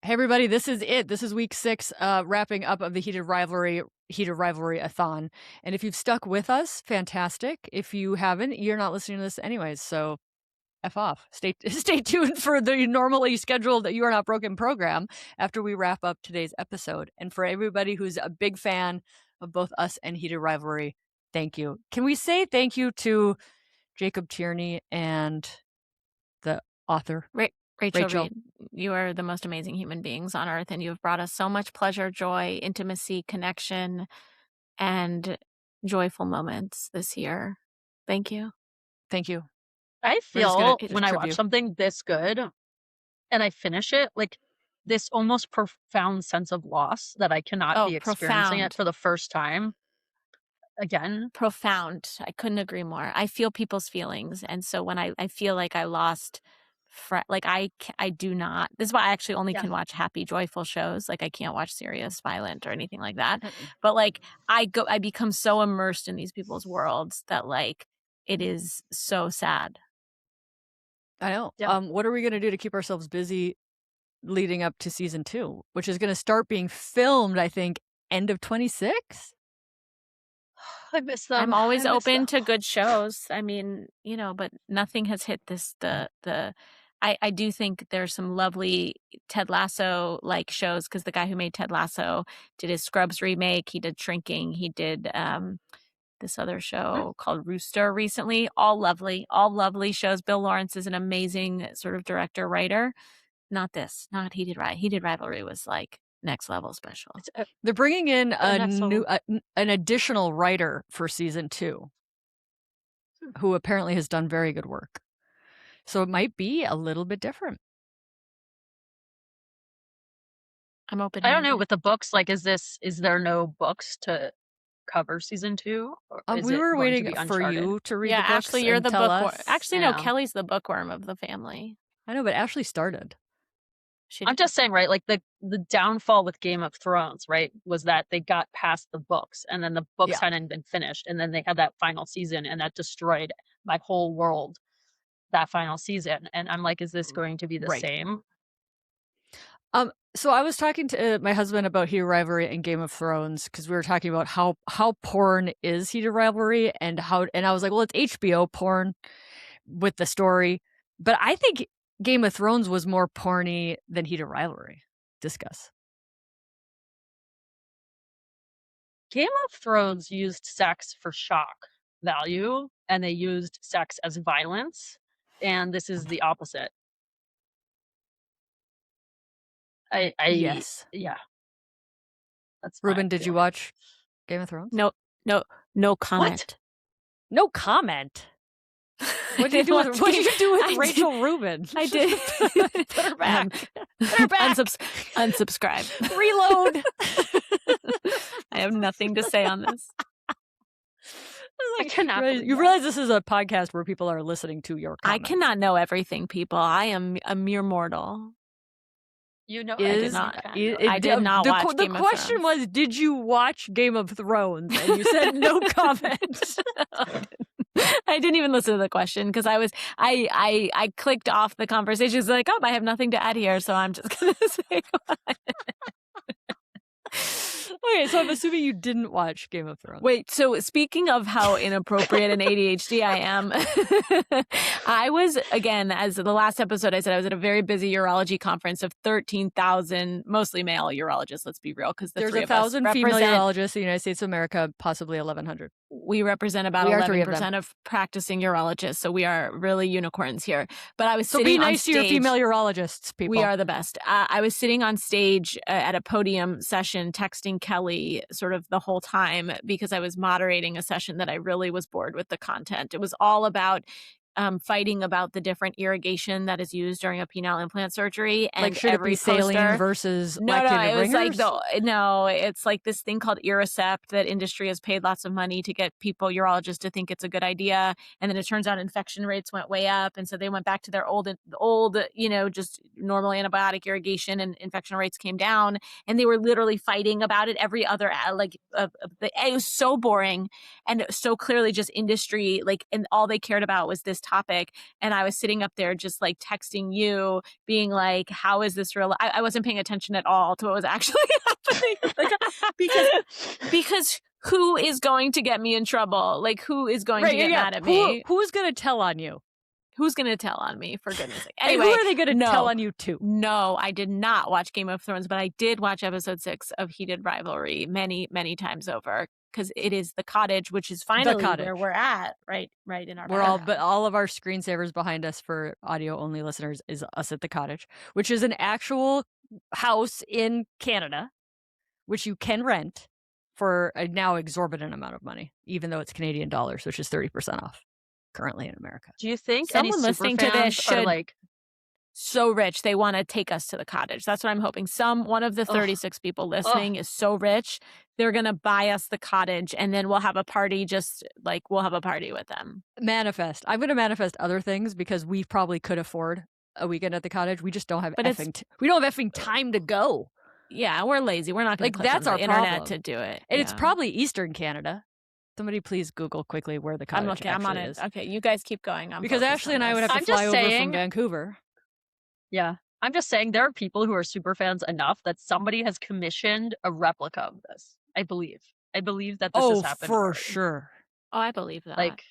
Hey, everybody, this is it. This is week 6, wrapping up of the Heated Rivalry-a-thon. And if you've stuck with us, fantastic. If you haven't, you're not listening to this anyways, so F off. Stay tuned for the normally scheduled You Are Not Broken program after we wrap up today's episode. And for everybody who's a big fan of both us and Heated Rivalry, thank you. Can we say thank you to Jacob Tierney and the author? Rachel Reed, you are the most amazing human beings on earth, and you have brought us so much pleasure, joy, intimacy, connection, and joyful moments this year. Thank you. Thank you. I feel when I watch something this good and I finish it, like this almost profound sense of loss that I cannot be experiencing it for the first time again. Profound. I couldn't agree more. I feel people's feelings. And so when I feel like I lost... like I do not. This is why I actually only can watch happy, joyful shows. Like I can't watch serious, violent, or anything like that. But like I become so immersed in these people's worlds that like it is so sad. I know. What are we gonna do to keep ourselves busy leading up to season 2, which is gonna start being filmed, I think, end of 26? I miss them. I'm always open to good shows. I mean, but nothing has hit this I do think there's some lovely Ted Lasso like shows, because the guy who made Ted Lasso did his Scrubs remake. He did Shrinking. He did this other show called Rooster recently. All lovely shows. Bill Lawrence is an amazing sort of director, writer. Not Heated Rivalry was like next level special. They're bringing in an additional writer for season 2 who apparently has done very good work. So it might be a little bit different. I'm open. I don't know with the books. Like, is there no books to cover season 2? We were waiting for you to read the books. Ashley, you're the bookworm. Actually, no, Kelly's the bookworm of the family. I know, but Ashley started. I'm just saying, right? Like the downfall with Game of Thrones, right, was that they got past the books, and then the books hadn't been finished, and then they had that final season, and that destroyed my whole world. That final season, and I'm like, is this going to be the same? So I was talking to my husband about Heated Rivalry and Game of Thrones, because we were talking about how porn is Heated Rivalry, and I was like, well, it's HBO porn with the story, but I think Game of Thrones was more porny than Heated Rivalry. Discuss. Game of Thrones used sex for shock value, and they used sex as violence, and this is the opposite. Yes. Yeah. That's Rubin, did you watch Game of Thrones? No comment. What? No comment. What did you do with Rachel Rubin? I did. Put her back. Put her back. Unsubscribe. Reload. I have nothing to say on this. I cannot. You realize this is a podcast where people are listening to your comments. I cannot know everything, people. I am a mere mortal. I did not. I did not watch Game of Thrones. The question was, did you watch Game of Thrones? And you said no comment. I didn't even listen to the question because I clicked off the conversation. It's like, I have nothing to add here, so I'm just gonna say goodbye. Okay, so I'm assuming you didn't watch Game of Thrones. Wait, so speaking of how inappropriate and ADHD I am, I was, again, as the last episode I said, I was at a very busy urology conference of 13,000, mostly male urologists, let's be real, because there's 1,000 female urologists in the United States of America, possibly 1,100. We represent about 11% of practicing urologists, so we are really unicorns here. But I was sitting be nice on stage. To your female urologists, people. We are the best. I was sitting on stage at a podium session, texting Kelly sort of the whole time because I was moderating a session that I really was bored with the content. It was all about fighting about the different irrigation that is used during a penile implant surgery. And like, should it be saline versus lactated ringers? It's like this thing called Iricept that industry has paid lots of money to get people, urologists, to think it's a good idea. And then it turns out infection rates went way up. And so they went back to their old, just normal antibiotic irrigation, and infection rates came down. And they were literally fighting about it every other, it was so boring and so clearly just industry, and all they cared about was this topic. And I was sitting up there just like texting you, being like, how is this real? I wasn't paying attention at all to what was actually happening. Like, because who is going to get me in trouble? Like, who is going to get mad at me? Who's going to tell on you? Who's going to tell on me, for goodness sake? Anyway, who are they going to tell on you to? No, I did not watch Game of Thrones, but I did watch episode 6 of Heated Rivalry many, many times over, because it is the cottage, which is finally where we're at, right in our but all of our screensavers behind us for audio only listeners is us at the cottage, which is an actual house in Canada, which you can rent for a now exorbitant amount of money, even though it's Canadian dollars, which is 30% off currently in America. Do you think someone listening to this should like so rich they want to take us to the cottage? That's what I'm hoping. One of the 36 people listening is so rich they're gonna buy us the cottage, and then we'll have a party. We'll have a party with them. Manifest. I'm gonna manifest other things because we probably could afford a weekend at the cottage. We just don't have we don't have effing time to go. Yeah, we're lazy. We're not gonna click that's on our the internet problem. to do it. And it's probably Eastern Canada. Somebody please Google quickly where the cottage I'm on it. is. Okay, you guys keep going. Because Ashley and I would have to fly over from Vancouver. Yeah. I'm just saying there are people who are super fans enough that somebody has commissioned a replica of this. I believe that this has happened. Oh, for sure. Oh, I believe that. Like,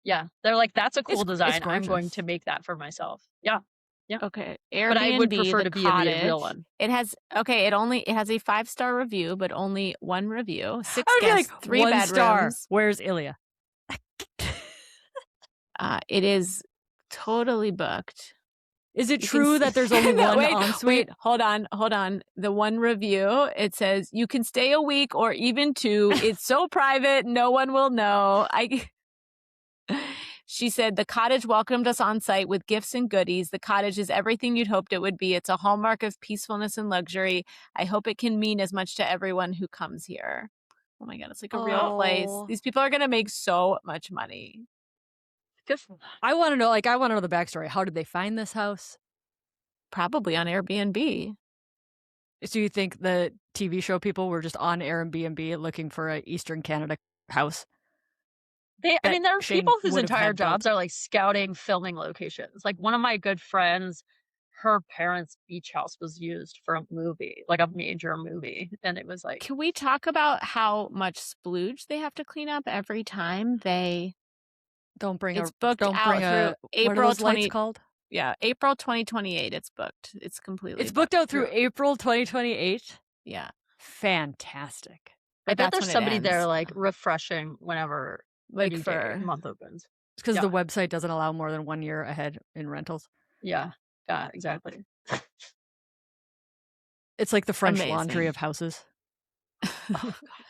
yeah. They're like, that's a cool design. I'm going to make that for myself. Yeah. Yeah. Okay. Airbnb, but I would prefer to be in the real one. It has a 5-star review, but only one review. 6 guests, 3 1 bedrooms. Star. Where's Ilya? It is totally booked. Is it true that there's only one ensuite? Wait, hold on. The one review, it says you can stay a week or even 2. It's so private, no one will know. She said, the cottage welcomed us on site with gifts and goodies. The cottage is everything you'd hoped it would be. It's a hallmark of peacefulness and luxury. I hope it can mean as much to everyone who comes here. Oh my God, it's like a real place. These people are going to make so much money. I want to know the backstory. How did they find this house? Probably on Airbnb. So you think the TV show people were just on Airbnb looking for an Eastern Canada house? There are people whose entire jobs are like scouting filming locations. Like one of my good friends, her parents' beach house was used for a movie, like a major movie. And it was like... Can we talk about how much splooge they have to clean up every time they... Don't bring it's booked out through April 20 called? Yeah, April 2028 it's booked. It's completely booked out through April 2028? Yeah. Fantastic. I bet there's somebody there like refreshing whenever like for a month opens. It's because the website doesn't allow more than 1 year ahead in rentals. Yeah. Yeah, exactly. It's like the French Laundry of houses.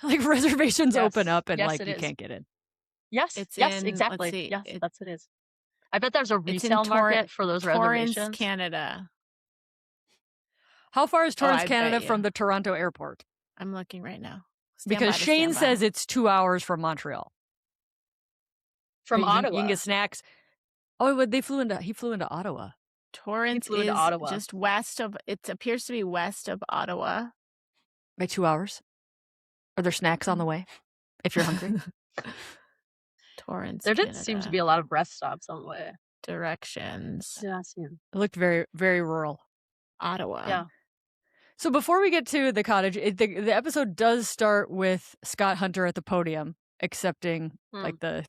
Like reservations open up and you can't get in. Yes, exactly. Yes, that's what it is. I bet there's a resale market for those reservations. Torrance, Canada. How far is Torrance, Canada from the Toronto airport? I'm looking right now. Because Shane says it's 2 hours from Montreal. From Ottawa. You can get snacks. Oh, he flew into Ottawa. Torrance is just west of, it appears to be west of Ottawa. By 2 hours? Are there snacks on the way if you're hungry? Torrance, there did seem to be a lot of rest stops on the way. Directions. Yeah, I see. It looked very, very rural. Ottawa. Yeah. So before we get to the cottage, the episode does start with Scott Hunter at the podium accepting like the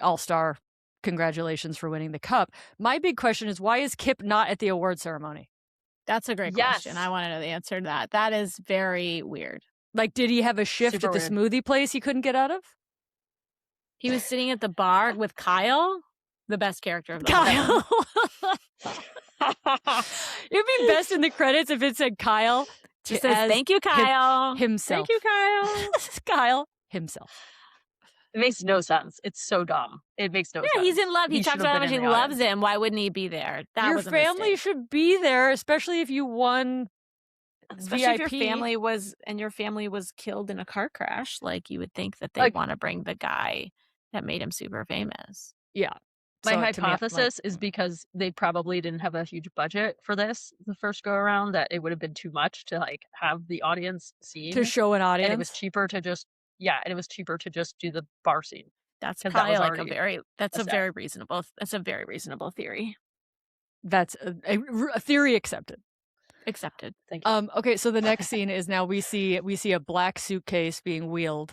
all-star congratulations for winning the cup. My big question is, why is Kip not at the award ceremony? That's a great question. I want to know the answer to that. That is very weird. Like, did he have a shift at the smoothie place he couldn't get out of? He was sitting at the bar with Kyle, the best character of the Kyle. It'd be best in the credits if it said Kyle. Just says, thank you, Kyle. Himself. Thank you, Kyle. Kyle himself. It makes no sense. It's so dumb. It makes no sense. Yeah, he's in love. He talks about how much he loves him. Why wouldn't he be there? Your family should be there, especially if you won. Especially VIP. if your family was killed in a car crash. Like, you would think that they want to bring the guy that made him super famous. Yeah. My hypothesis is because they probably didn't have a huge budget for this the first go around, that it would have been too much to like have the audience see. To show an audience. And it was cheaper to just do the bar scene. That's 'Cause that probably was like already that's a established. very reasonable theory. That's a theory accepted. Accepted. Thank you. Okay, so the next scene is now we see a black suitcase being wheeled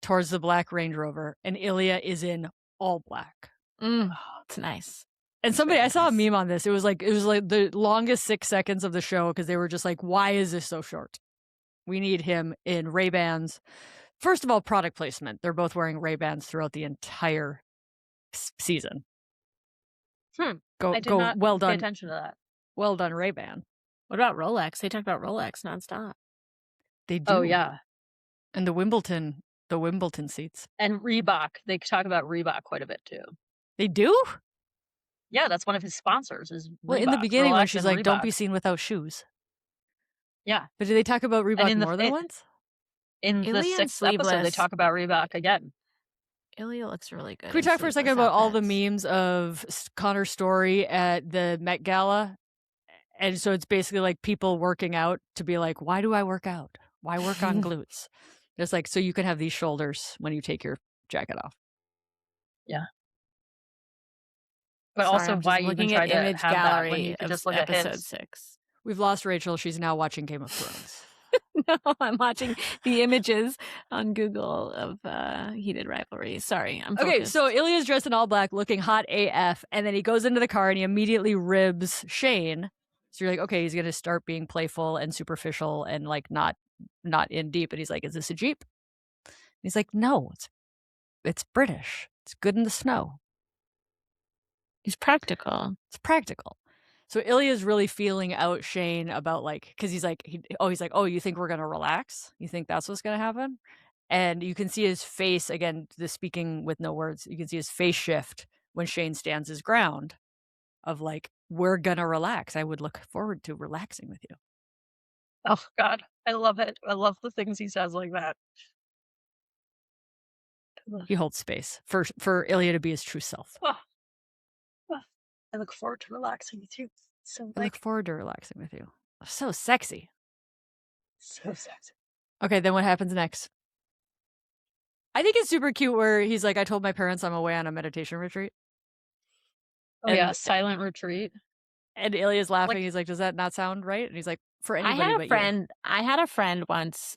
towards the black Range Rover, and Ilya is in all black. It's nice. And It's somebody, very I saw a nice. meme on this. It was like the longest 6 seconds of the show because they were just like, why is this so short? We need him in Ray-Bans. First of all, product placement. They're both wearing Ray-Bans throughout the entire season. I did not Well pay done. attention to that. Well done, Ray-Ban. What about Rolex? They talk about Rolex nonstop. They do. Oh, yeah. And the Wimbledon seats. And Reebok. They talk about Reebok quite a bit, too. They do? Yeah, that's one of his sponsors is Reebok. Well, in the beginning when Rolex she's and like, don't Reebok. be seen without shoes. Yeah. But do they talk about Reebok more than once? In the Ilya and 6th episode, they sleeveless. talk about Reebok again. Ilya looks really good. Can we in talk for a second about sleeveless all the outfits. memes of Connor's story at the Met Gala? And so it's basically like people working out to be like, why do I work out? Why work on glutes? It's like, so you can have these shoulders when you take your jacket off. Yeah. But Sorry, also, I'm just why even looking try at to image have that when you gallery could of just look at episode his? 6. We've lost Rachel. She's now watching Game of Thrones. No, I'm watching the images on Google of Heated Rivalry. Sorry, I'm focused. Okay, so Ilya's dressed in all black, looking hot AF, and then he goes into the car and he immediately ribs Shane. So you're like, okay, he's gonna start being playful and superficial and like not in deep. And he's like, is this a Jeep? And he's like, no, it's British. It's good in the snow. He's practical. It's practical. So Ilya's really feeling out Shane about like, because he's like, oh, you think we're gonna relax? You think that's what's gonna happen? And you can see his face again. The speaking with no words. You can see his face shift when Shane stands his ground, of like, we're gonna relax. I would look forward to relaxing with you. Oh, God. I love it. I love the things he says like that. He holds space for Ilya to be his true self. I look forward to relaxing with you. So I look forward to relaxing with you. So sexy. So sexy. Okay, then what happens next? I think it's super cute where he's like, I told my parents I'm away on a meditation retreat. Oh, yeah, silent retreat. And Ilya's laughing. Like- He's like, does that not sound right? And he's like, for I anybody had but a friend. I had a friend once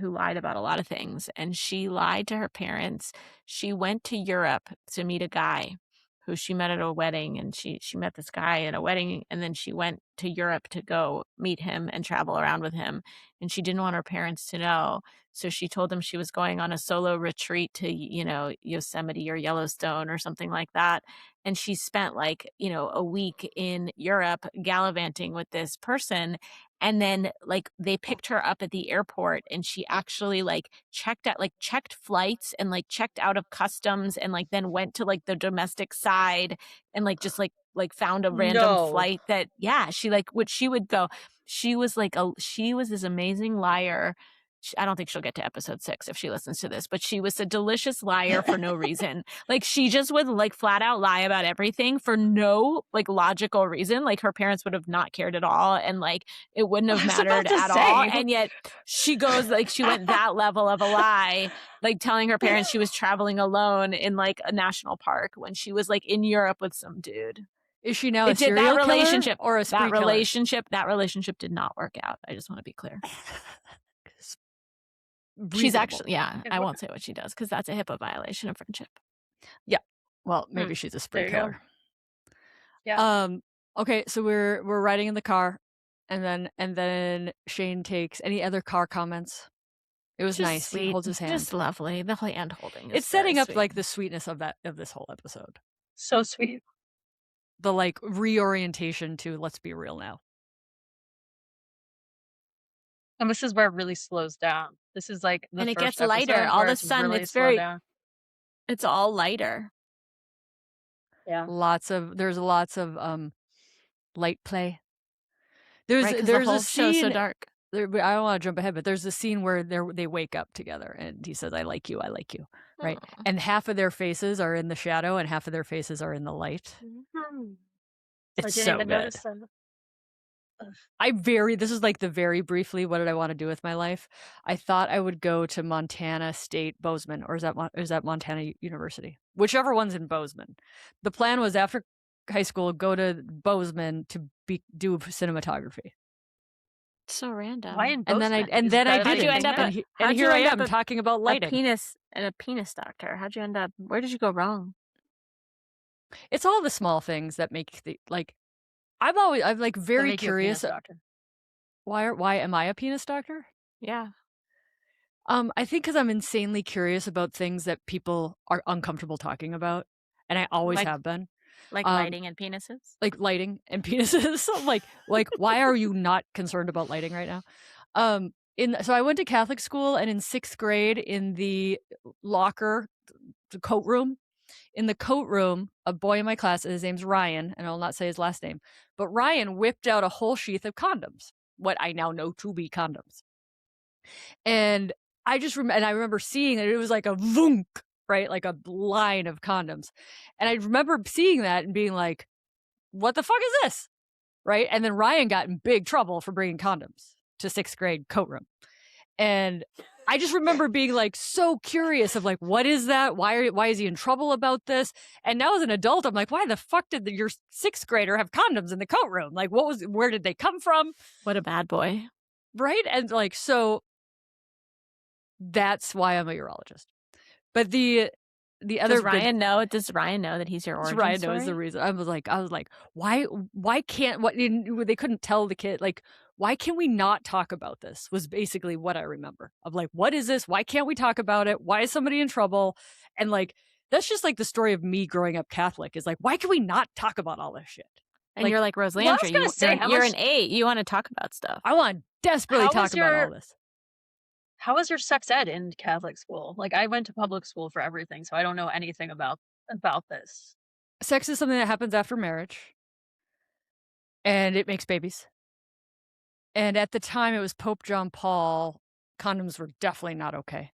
who lied about a lot of things, and she lied to her parents. She went to Europe to meet a guy who she met at a wedding, and she met this guy at a wedding, and then she went to Europe to go meet him and travel around with him, and she didn't want her parents to know. So she told them she was going on a solo retreat to, Yosemite or Yellowstone or something like that. And she spent like, a week in Europe gallivanting with this person. And then like they picked her up at the airport, and she actually like checked flights and like checked out of customs, and like then went to like the domestic side and like just like found a random flight that, yeah, she like what she would go. She was this amazing liar. I don't think she'll get to episode 6 if she listens to this, but she was a delicious liar for no reason. Like she just would like flat out lie about everything for no like logical reason. Like her parents would have not cared at all, and like it wouldn't have mattered at all. And yet she goes like she went that level of a lie, like telling her parents she was traveling alone in like a national park when she was like in Europe with some dude. Is she now a serial killer or a spree killer? That relationship did not work out. I just want to be clear. Reasonable. She's actually, yeah, I won't say what she does because that's a HIPAA violation of friendship. Yeah. Well, maybe she's a spree killer. Yeah. Okay, so we're riding in the car, and then Shane takes any other car comments. It was Just nice. Sweet. He holds his hand. Just lovely. The whole hand holding. It's setting up like the sweetness of this whole episode. So sweet. The like reorientation to let's be real now. And this is where it really slows down. This is like the and it first gets lighter. All of a sudden, really it's very. down. It's all lighter. Yeah. There's lots of light play. There's the whole a scene. show's so dark. I don't want to jump ahead, but there's a scene where they wake up together, and he says, "I like you, right? Aww. And half of their faces are in the shadow, and half of their faces are in the light. Mm-hmm. It's so good. this is like the very briefly, what did I want to do with my life? I thought I would go to Montana State Bozeman, or is that Montana University? Whichever one's in Bozeman. The plan was after high school, go to Bozeman to do cinematography. So random. Why in And then Bozeman? I did How'd you it. end up And here I am talking about lighting. A penis doctor. How'd you end up? Where did you go wrong? It's all the small things that make I'm like very curious. Why am I a penis doctor? Yeah. I think because I'm insanely curious about things that people are uncomfortable talking about, and I always have been. Like lighting and penises? Like lighting and penises. like why are you not concerned about lighting right now? So I went to Catholic school, and in 6th grade, in the locker, the coat room, a boy in my class, his name's Ryan, and I'll not say his last name, but Ryan whipped out a whole sheath of condoms, what I now know to be condoms. And I remember seeing that it was like a vunk, right? Like a line of condoms. And I remember seeing that and being like, what the fuck is this? Right? And then Ryan got in big trouble for bringing condoms to 6th grade coat room. And I just remember being like so curious of like, what is that? Why is he in trouble about this? And now as an adult, I'm like, why the fuck did your 6th grader have condoms in the coat room? Like, where did they come from? What a bad boy. Right? And like, so that's why I'm a urologist. But the other Does Ryan know that he's your origin Ryan story? knows the reason. I was like, why can't they couldn't tell the kid, like, why can we not talk about this? Was basically what I remember of like, what is this? Why can't we talk about it? Why is somebody in trouble? And like, that's just like the story of me growing up Catholic, is like, why can we not talk about all this shit? And like, you're like Rose Landry. You're an 8. You want to talk about stuff. I want to desperately talk about all this. How was your sex ed in Catholic school? Like, I went to public school for everything, so I don't know anything about this. Sex is something that happens after marriage, and it makes babies. And at the time, it was Pope John Paul. Condoms were definitely not okay.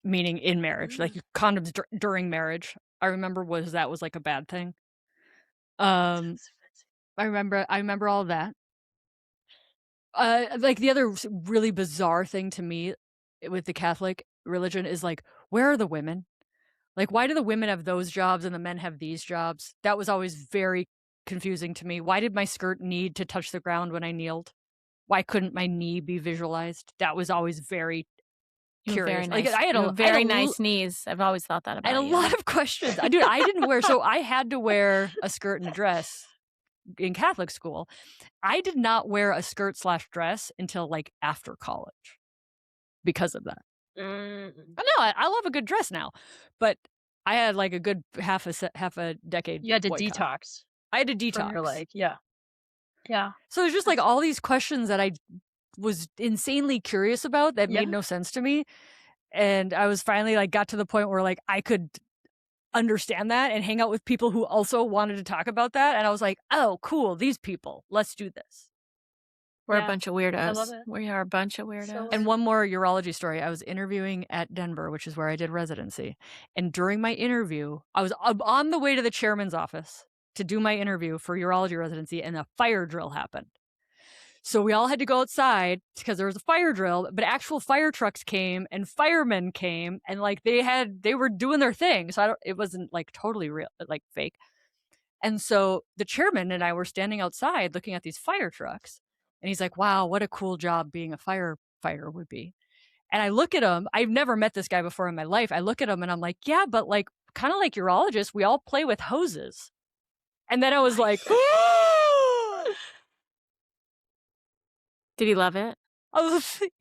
Meaning in marriage, like condoms during marriage. I remember that was like a bad thing. I remember all that. Like the other really bizarre thing to me with the Catholic religion is like, where are the women? Like, why do the women have those jobs and the men have these jobs? That was always very confusing to me. Why did my skirt need to touch the ground when I kneeled? Why couldn't my knee be visualized? That was always very curious. Very nice. Like, I had very nice knees. I've always thought that about you. I had a lot of questions. Dude, I didn't wear, so I had to wear a skirt and a dress in Catholic school. I did not wear a skirt/dress until like after college because of that. I know I love a good dress now, but I had like a good half a decade. You had to detox. I had to detox. You're like, yeah. So there's just like all these questions that I was insanely curious about that made no sense to me, and I was finally like got to the point where like I could understand that and hang out with people who also wanted to talk about that, and I was like, oh cool, these people, let's do this. We're a bunch of weirdos. We are a bunch of weirdos. And one more urology story. I was interviewing at Denver, which is where I did residency. And during my interview, I was on the way to the chairman's office to do my interview for urology residency, and a fire drill happened. So we all had to go outside because there was a fire drill, but actual fire trucks came and firemen came, and like they were doing their thing. So it wasn't like totally real, but like fake. And so the chairman and I were standing outside looking at these fire trucks. And he's like, wow, what a cool job being a firefighter would be. And I look at him. I've never met this guy before in my life. I look at him and I'm like, yeah, but like kind of like urologists, we all play with hoses. And then I was like, did he love it?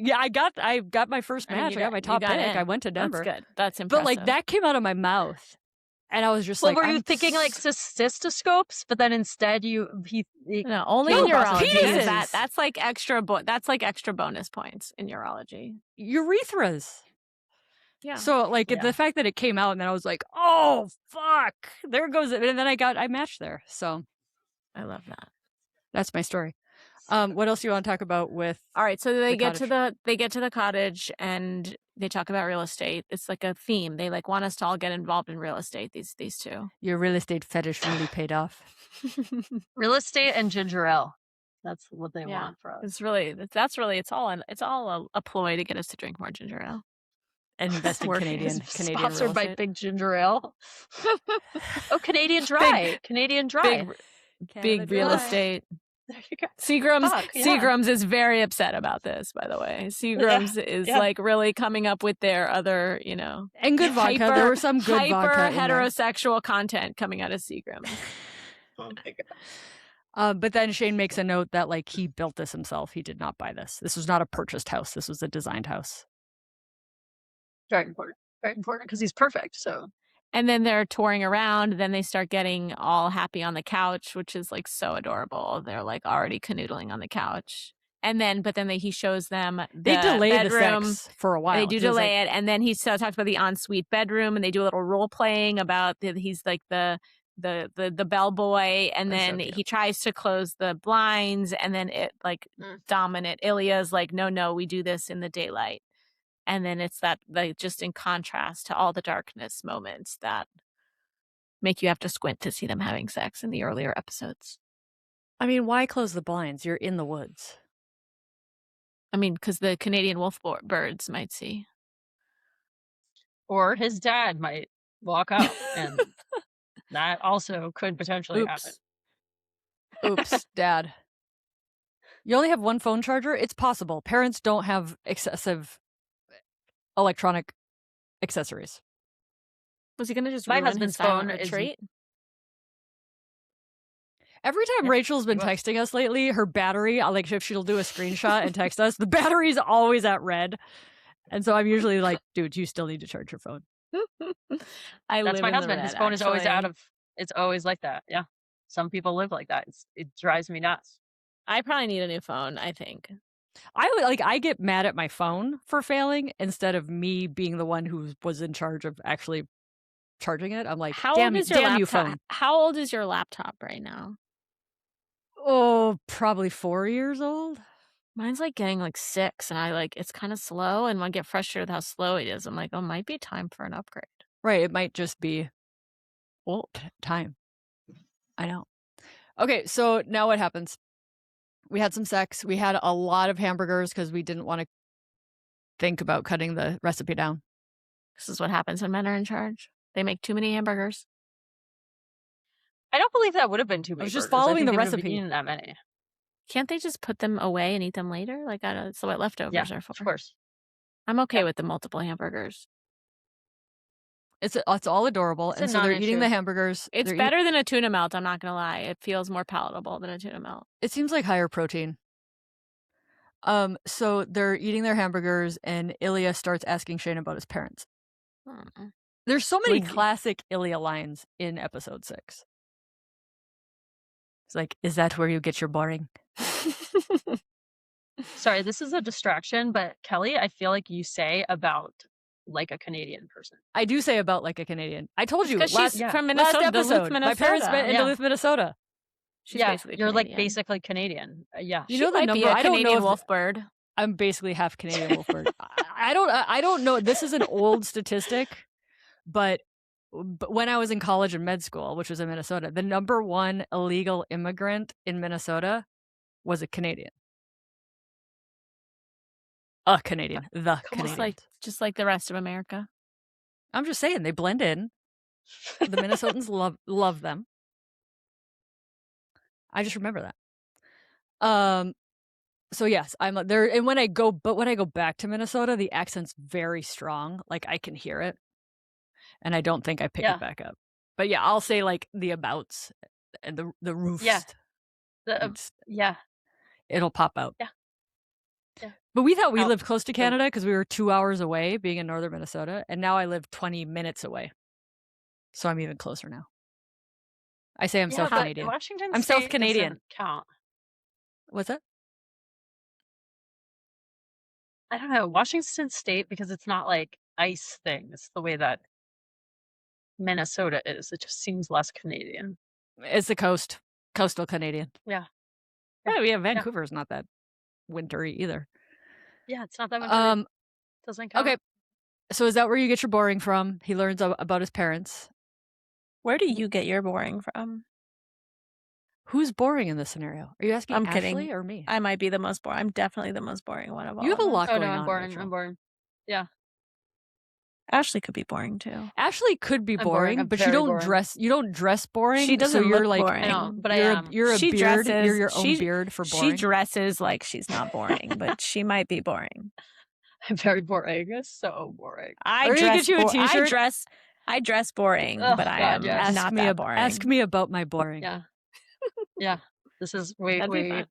Yeah, I got my first match. I got my top pick. I went to Denver. That's good. That's impressive. But like that came out of my mouth. And I was just were you thinking like cystoscopes? But then instead no, only in urology. That's like extra bonus points in urology. Urethras. Yeah. So like the fact that it came out, and then I was like, oh fuck, there goes it. And then I matched there. So I love that. That's my story. What else do you want to talk about with? All right, so they get to the cottage, and They talk about real estate. It's like a theme. They like want us to all get involved in real estate. These two. Your real estate fetish really paid off. Real estate and ginger ale. That's what they Yeah, want for us. it's really it's all a ploy to get us to drink more ginger ale. And invest in Working. Canadian real Sponsored by estate. Big Ginger Ale. Oh, Canadian Dry. Canadian Dry. Big real Dry. estate. There you go. Seagram's Fuck, yeah. Seagram's is very upset about this, by the way. Seagram's is like really coming up with their other, you know, And good vodka. There were some good vodka hyper in there. heterosexual content coming out of Seagram's. Oh my god. But then Shane makes a note that like he built this himself. He did not buy this. This was not a purchased house. This was a designed house. Very important. Very important because he's perfect. So. And then they're touring around. Then they start getting all happy on the couch, which is like so adorable. They're like already canoodling on the couch. And then, he shows them They the delay bedroom. the sex for a while. They do delay it, and then he talks about the ensuite bedroom, and they do a little role playing about he's like the bellboy, and That's so then cute. he tries to close the blinds, and then it like dominant Ilya's like, no, we do this in the daylight, and then it's that like just in contrast to all the darkness moments that make you have to squint to see them having sex in the earlier episodes. I mean, why close the blinds? You're in the woods. I mean, because the Canadian wolf birds might see. Or his dad might walk out, and that also could potentially happen. Oops, Dad. You only have one phone charger? It's possible. Parents don't have excessive electronic accessories. Was he going to just My ruin husband's his silent phone is- retreat? Every time Yeah, Rachel's been he was. texting us lately, her battery, like if she'll do a screenshot and text us, the battery's always at red. And so I'm usually like, dude, you still need to charge your phone. That's live my in the husband. His red, phone is always out actually. of. It's always like that. Yeah. Some people live like that. It drives me nuts. I probably need a new phone, I think. I get mad at my phone for failing instead of me being the one who was in charge of actually charging it. I'm like, How damn, old is your damn you, laptop? phone. How old is your laptop right now? Oh, probably 4 years old. Mine's like getting like 6, and it's kind of slow, and when I get frustrated with how slow it is, I'm like, oh, might be time for an upgrade. Right. It might just be time. I know. Okay. So now what happens? We had some sex. We had a lot of hamburgers because we didn't want to think about cutting the recipe down. This is what happens when men are in charge. They make too many hamburgers. I don't believe that would have been too many. was just burgers. I following think the they would have recipe. eaten that many. Can't they just put them away and eat them later? Like, I don't, it's what leftovers are for. Of course. I'm okay with the multiple hamburgers. It's all adorable. It's And a so they're eating non-issue. the hamburgers. It's They're better than a tuna melt, I'm not going to lie. It feels more palatable than a tuna melt. It seems like higher protein. So they're eating their hamburgers, and Ilya starts asking Shane about his parents. There's so many Like- classic Ilya lines in episode 6. It's like, is that where you get your boring? Sorry, this is a distraction, but Kelly, I feel like you say about like a Canadian person. I do say about like a Canadian. I told you Because last, she's from last Minnesota, episode. Duluth, Minnesota. My parents met in Yeah. Duluth, Minnesota. She's yeah, basically you're like Canadian. basically Canadian. Yeah. You She know the might be number? a I don't know Canadian if wolf bird. I'm basically half Canadian wolfbird. I don't know. This is an old statistic, but when I was in college and med school, which was in Minnesota, the number one illegal immigrant in Minnesota was a Canadian. A Canadian. The Canadian. Just like the rest of America. I'm just saying, they blend in. The Minnesotans love them. I just remember that. So yes, I'm there. And when I go back to Minnesota, the accent's very strong. Like I can hear it, and I don't think I pick it back up. But yeah, I'll say like the abouts and the roofs. Yeah. Yeah. It'll pop out. Yeah. Yeah. But we thought we lived close to Canada because we were 2 hours away, being in northern Minnesota, and now I live 20 minutes away. So I'm even closer now. I say I'm South Canadian. Washington I'm State South Canadian. doesn't count. What's that? I don't know. Washington State, because it's not like ice things the way that Minnesota is. It just seems less Canadian. It's the coastal Canadian. Yeah. Yeah, Vancouver's not that wintry either. Yeah, it's not that wintery. Doesn't count. Okay. So is that where you get your boring from? He learns about his parents. Where do you get your boring from? Who's boring in this scenario? Are you asking I'm Ashley kidding. or me? I might be the most boring. I'm definitely the most boring one of all You have a of us. lot Oh no, going I'm on, boring. Rachel. I'm boring. Yeah. Ashley could be boring too. Ashley could be I'm boring. boring, I'm but you very don't boring. dress. You don't dress boring. She doesn't so you're look like boring. I know, but I you're am. you're a She beard. dresses. You're your own beard for boring. She dresses like she's not boring, but she might be boring. I'm very boring. It's so boring. I Or you dress. get you a t-shirt. I dress boring, Oh, but I God, am yes. not that boring. Ask me about my boring. Yeah. Yeah. This is way That'd be fun.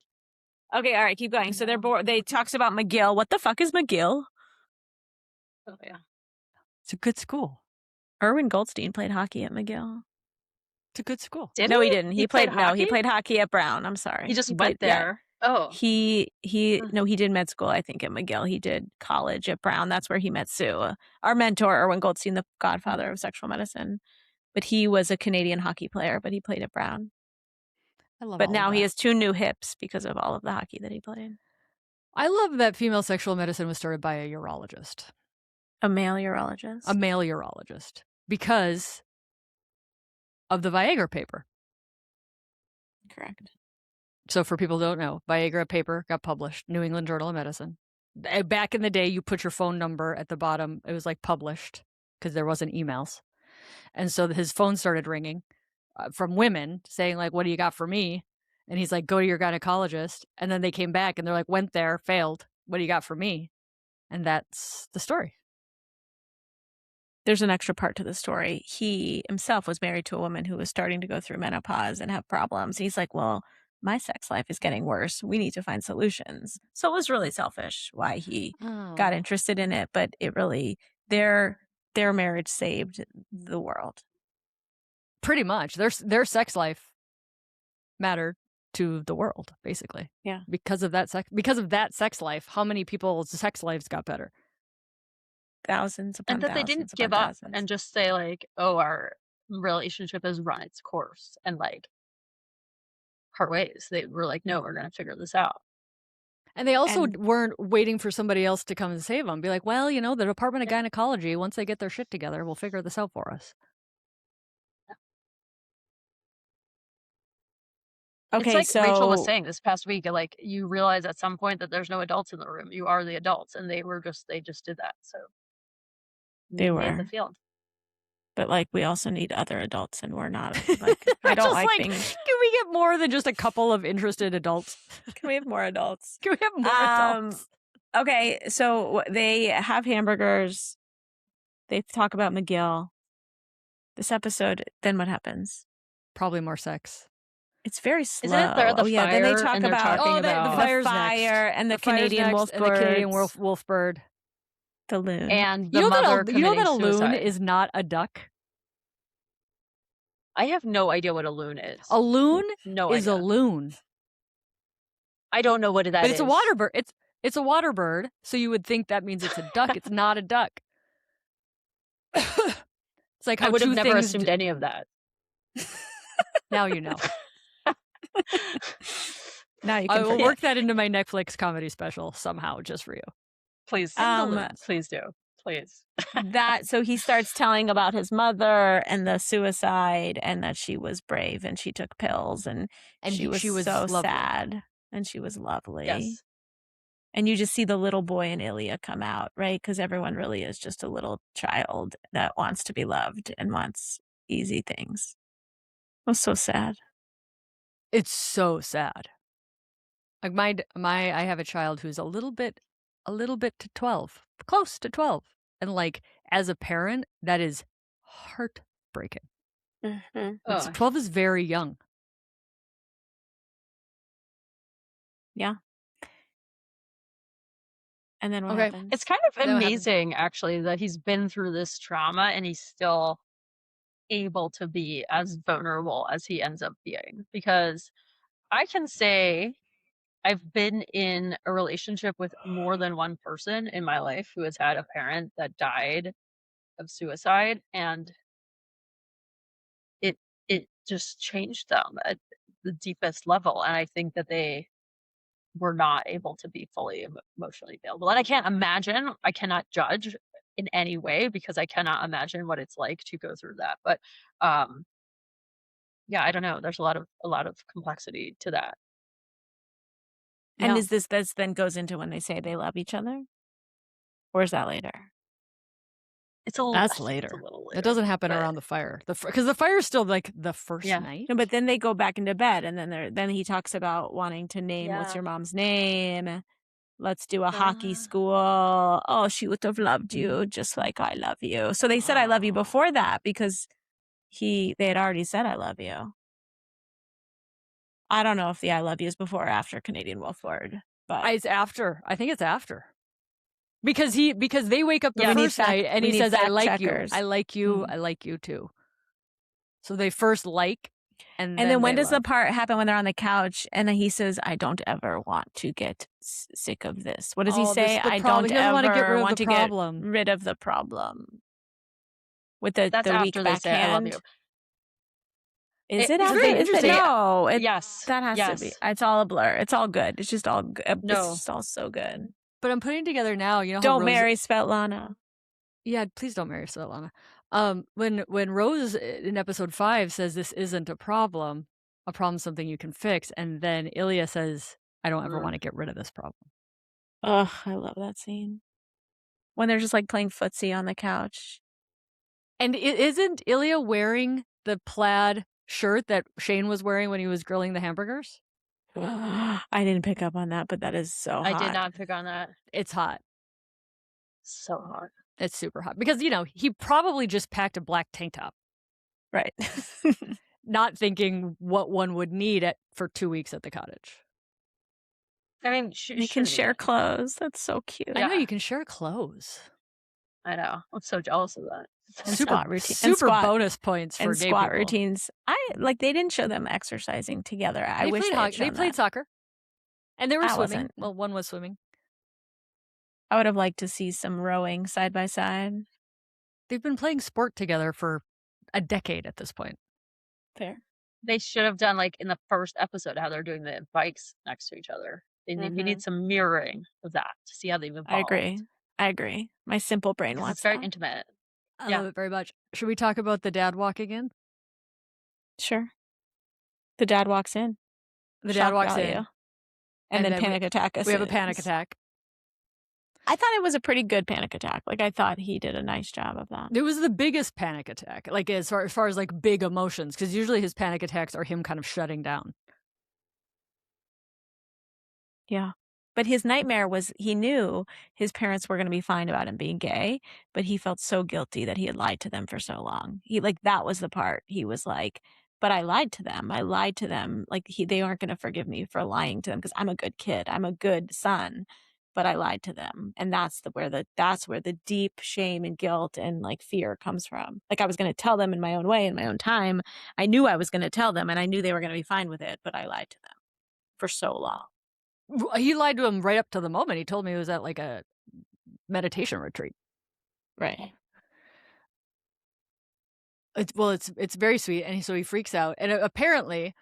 Okay, all right, keep going. So they're bored. They talks about McGill. What the fuck is McGill? Oh yeah. It's a good school. Erwin Goldstein played hockey at McGill. It's a good school. Did No, he? he didn't. He played played no, he hockey? played hockey at Brown. I'm sorry. He just played went there. Oh. He no, he did med school, I think, at McGill. He did college at Brown. That's where he met Sue, our mentor, Erwin Goldstein, the godfather of sexual medicine. But he was a Canadian hockey player, but he played at Brown. I love. But all now of he that. has 2 new hips because of all of the hockey that he played. I love that female sexual medicine was started by a urologist, A male urologist. a male urologist, because of the Viagra paper. Correct. So for people who don't know, Viagra paper got published, New England Journal of Medicine. Back in the day, you put your phone number at the bottom. It was like published because there wasn't emails. And so his phone started ringing from women saying like, what do you got for me? And he's like, go to your gynecologist. And then they came back and they're like, went there, failed. What do you got for me? And that's the story. There's an extra part to the story. He himself was married to a woman who was starting to go through menopause and have problems. He's like, well, my sex life is getting worse. We need to find solutions. So it was really selfish why he got interested in it, but it really their marriage saved the world. Pretty much. Their sex life mattered to the world, basically. Yeah. Because of that sex life, how many people's sex lives got better? Thousands upon And that they didn't give up and just say like, oh, our relationship has run its course and like part ways. They were like, no, we're going to figure this out. And they also weren't waiting for somebody else to come and save them. Be like, well, you know, the Department of Gynecology, once they get their shit together, will figure this out for us. Okay, it's like Rachel was saying this past week, like you realize at some point that there's no adults in the room. You are the adults, and they just did that. So they were in the field. But like we also need other adults, and we're not. Like I don't like being. Can we get more than just a couple of interested adults? Can we have more adults? Can we have more adults? Okay, so they have hamburgers. They talk about McGill. This episode, then what happens? Probably more sex. It's very slow. Isn't it there the fire? Then they talk about the fire and the Canadian wolf bird. And the Canadian wolf bird. The loon. And the mother you know that a loon suicide. is not a duck? I have no idea what a loon is. A loon is idea. a loon. I don't know what that is. But it's a water bird. It's a water bird, so you would think that means it's a duck. It's not a duck. It's like how I would have never assumed any of that. Now you know. Now you can I will work that into my Netflix comedy special somehow, just for you. Please, please do, please. So he starts telling about his mother and the suicide, and that she was brave and she took pills, and she was so lovely. Sad, and she was lovely. Yes. And you just see the little boy in Ilya come out, right? Because everyone really is just a little child that wants to be loved and wants easy things. It was so sad. It's so sad. Like I have a child who's a little bit to 12, close to 12. And like, as a parent, that is heartbreaking. Mm-hmm. 12 is very young. Yeah. And then what happens? It's kind of amazing, actually, that he's been through this trauma and he's still able to be as vulnerable as he ends up being. Because I can say I've been in a relationship with more than one person in my life who has had a parent that died of suicide, and it just changed them at the deepest level. And I think that they were not able to be fully emotionally available. And I can't imagine, I cannot judge in any way because I cannot imagine what it's like to go through that. But um, yeah, I don't know. There's a lot of complexity to that. And Yeah. is this then goes into when they say they love each other? Or is that later? I That's think it's a later. little That later, doesn't happen but around the fire. Because the fire is still like the first yeah, night. No, but then they go back into bed, and then he talks about wanting to name, "What's yeah. your mom's name? Let's do a hockey Uh, school. Oh, she would have loved you just like I love you." So they said "I love you" before that because they had already said "I love you." I don't know if the "I love you" is before or after Canadian Wolf Lord, but It's after. I think it's after. Because they wake up the yeah, first night and we he need says, "I fact like you. checkers. I like you. Mm. I like you too." So they first like, and And then then when they does the love. part happen when they're on the couch and then he says, "I don't ever want to get sick of this"? What does he Oh, this say? is the "I problem. don't He doesn't want to get ever rid of want the to get problem. rid of the problem." With that's the weak after they say I love you. backhand? Is it It's after? very They Is it? interesting. they No, yes, that has to be. yes. It's all a blur. It's all good. It's just all it's No. just all so good. But I'm putting together now, you know how Don't Rose. marry Svetlana. Yeah, please don't marry Svetlana. When Rose in episode 5 says this isn't a problem is something you can fix, and then Ilya says, "I don't ever Mm. want to get rid of this problem." Ugh, I love that scene. When they're just like playing footsie on the couch. And isn't Ilya wearing the plaid shirt that Shane was wearing when he was grilling the hamburgers? I didn't pick up on that, but that is so I did hot. not pick on that. It's hot. So hard. It's super hot because he probably just packed a black tank top, Right. not thinking what one would need for 2 weeks at the cottage. I mean, They can share clothes. That's so cute. I know Yeah. you can share clothes. I know. I'm so jealous of that. And Super squat routine. super bonus points for and gay squat people. routines. They didn't show them exercising together. I They wish played they had they shown played that. soccer, and they were I swimming. wasn't. Well, one was swimming. I would have liked to see some rowing side by side. They've been playing sport together for a decade at this point. Fair. They should have done like in the first episode how they're doing the bikes next to each other. We need some mirroring of that to see how they've evolved. I agree. My simple brain Because wants it's very that. intimate. I Yeah. love it very much. Should we talk about the dad walk again? Sure. The dad walks in. The dad Shock walks value. in, And then panic attack. we have a panic attack. I thought it was a pretty good panic attack. Like, I thought he did a nice job of that. It was the biggest panic attack, like as far as like big emotions, because usually his panic attacks are him kind of shutting down. Yeah. But his nightmare was he knew his parents were going to be fine about him being gay, but he felt so guilty that he had lied to them for so long. That was the part. He was like, but I lied to them. I lied to them. They aren't going to forgive me for lying to them because I'm a good kid. I'm a good son, but I lied to them. And that's where the deep shame and guilt and fear comes from. I was going to tell them in my own way, in my own time. I knew I was going to tell them and I knew they were going to be fine with it, but I lied to them for so long. He lied to him right up to the moment. He told me he was at like a meditation retreat. Right. It's very sweet, and so he freaks out, and apparently,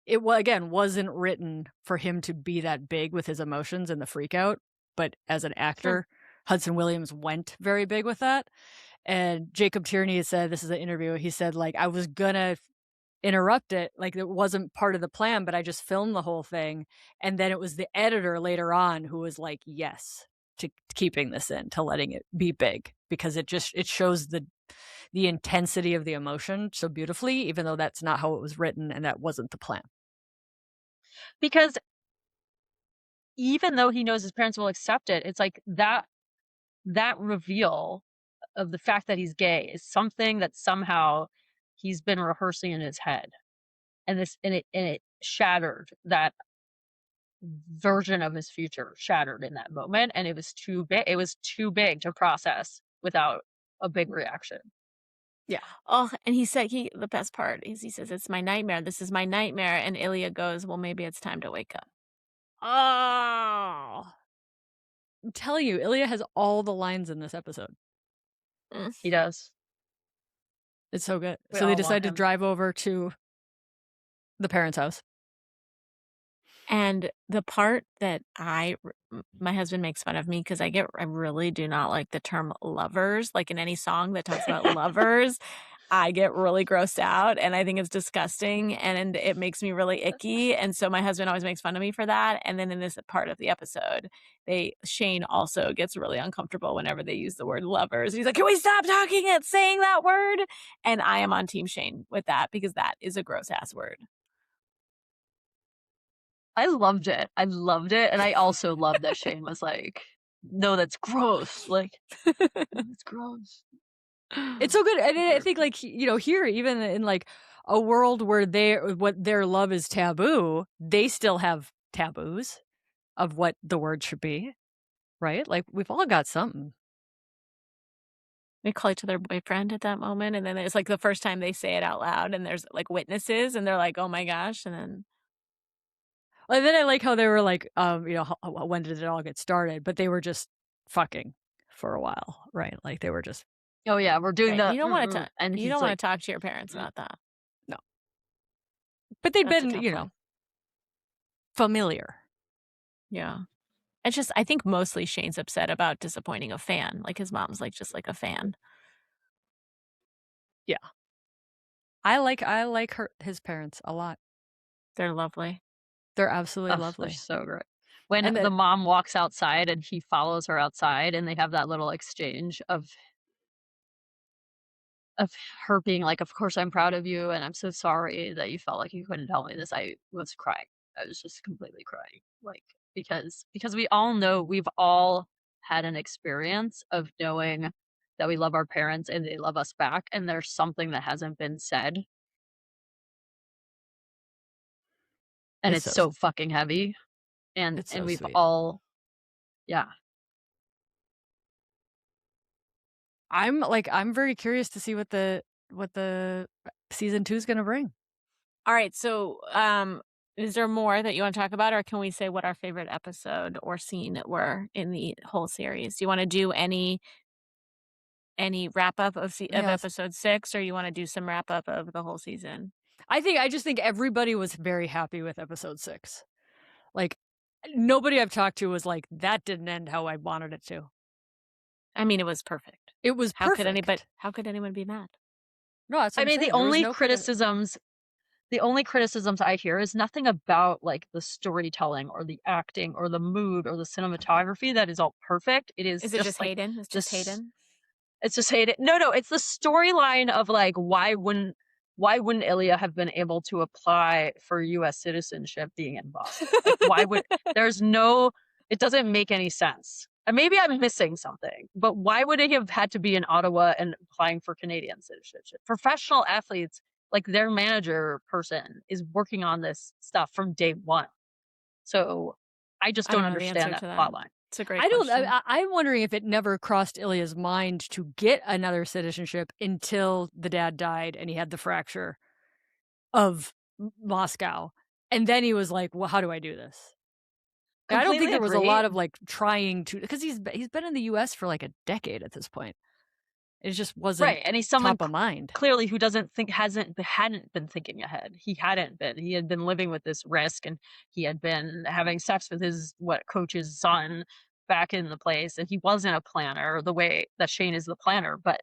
it wasn't written for him to be that big with his emotions and the freak out, but as an actor, Hudson Williams went very big with that. And Jacob Tierney said, this is an interview, he said, I was gonna interrupt it, it wasn't part of the plan, but I just filmed the whole thing, and then it was the editor later on who was like, yes, to keeping this in, to letting it be big, because it shows the intensity of the emotion so beautifully, even though that's not how it was written and that wasn't the plan. Because even though he knows his parents will accept it, it's like that reveal of the fact that he's gay is something that somehow he's been rehearsing in his head. And it shattered that version of his future, shattered in that moment, and it was too big to process without a big reaction. Yeah. Oh, and he said the best part is he says, "It's my nightmare. This is my nightmare." And Ilya goes, "Well, maybe it's time to wake up." Oh, I'm telling you, Ilya has all the lines in this episode. He does. It's so good. We So all they want decide to him. drive over to the parents' house. And the part that my husband makes fun of me because I really do not like the term lovers. Like in any song that talks about lovers, I get really grossed out and I think it's disgusting and it makes me really icky. And so my husband always makes fun of me for that. And then in this part of the episode, Shane also gets really uncomfortable whenever they use the word lovers. He's like, can we stop saying that word? And I am on Team Shane with that because that is a gross ass word. I loved it. And I also loved that Shane was like, no, that's gross. Like, it's gross. It's so good. And I think, like, here, even in like a world where what their love is taboo, they still have taboos of what the word should be, right? Like, we've all got something. They call each other boyfriend at that moment, and then it's like the first time they say it out loud, and there's like witnesses, and they're like, "Oh my gosh!" And then I like how they were like, when did it all get started? But they were just fucking for a while, right? Like they were just. Oh yeah, we're doing that. You don't want to, and you don't want to talk to your parents about that. No, but they'd That's been, familiar. Yeah. It's just, I think mostly Shane's upset about disappointing a fan. Like his mom's like just like a fan. Yeah. I like his parents a lot. They're lovely. They're absolutely lovely. They're so great. When the mom walks outside and he follows her outside and they have that little exchange of her being like, of course I'm proud of you and I'm so sorry that you felt like you couldn't tell me this. I was crying. I was just completely crying. Like, because we all know, we've all had an experience of knowing that we love our parents and they love us back, and there's something that hasn't been said. And it's so fucking heavy. And we've sweet. all, yeah. I'm very curious to see what the season 2 is going to bring. All right. So, is there more that you want to talk about, or can we say what our favorite episode or scene were in the whole series? Do you want to do any wrap up of episode 6, or you want to do some wrap up of the whole season? I just think everybody was very happy with episode 6. Like, nobody I've talked to was like, that didn't end how I wanted it to. I mean, it was perfect. It was perfect. How could anyone be mad? No, that's what I'm saying. The only criticisms I hear is nothing about like the storytelling or the acting or the mood or the cinematography. That is all perfect. Is it just like, Hayden? It's just Hayden. It's just Hayden. No, it's the storyline of like, why wouldn't Ilya have been able to apply for U.S. citizenship being in Boston? Like, why would it doesn't make any sense. And maybe I'm missing something, but why would he have had to be in Ottawa and applying for Canadian citizenship? Professional athletes, like their manager person, is working on this stuff from day one. So I just don't understand that plotline. It's a great question. I'm wondering if it never crossed Ilya's mind to get another citizenship until the dad died and he had the fracture of Moscow. And then he was like, well, how do I do this? I don't think there was a lot of like trying to, because he's been in the U.S. for like a decade at this point. It just wasn't right, and he's someone top of mind. Clearly, who hadn't been thinking ahead. He hadn't been. He had been living with this risk, and he had been having sex with his coach's son back in the place, and he wasn't a planner the way that Shane is the planner. But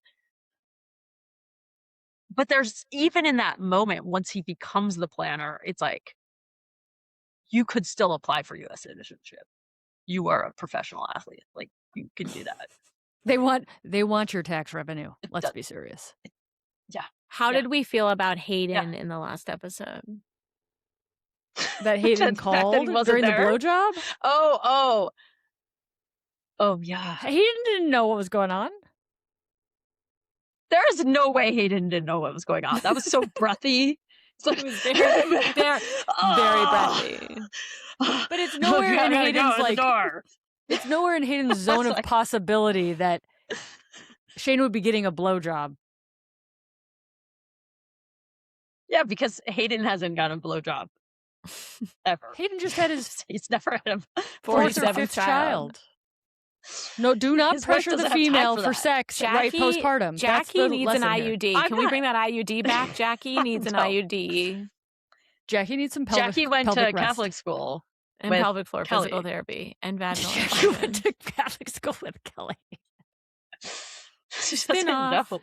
there's, even in that moment, once he becomes the planner, it's like, you could still apply for U.S. citizenship. You are a professional athlete. Like, you can do that. They want your tax revenue. Let's be serious. Yeah. How did we feel about Hayden in the last episode? That Hayden called during the blowjob? Oh, yeah. Hayden didn't know what was going on. There is no way Hayden didn't know what was going on. That was so breathy. It's like, it was very breathy. But it's nowhere in Hayden's it's nowhere in Hayden's zone of possibility that Shane would be getting a blowjob. Yeah, because Hayden hasn't gotten a blowjob ever. Hayden just had he's never had a 4th or 5th child. No, do not pressure the female for sex right postpartum. Jackie needs an IUD. Can we bring that IUD back? Jackie needs an IUD. Jackie needs some pelvic Jackie went to rest. Catholic school. And with pelvic floor Kelly. physical therapy and vaginal You went infusion. to Catholic school with Kelly. She doesn't Spin-off. know.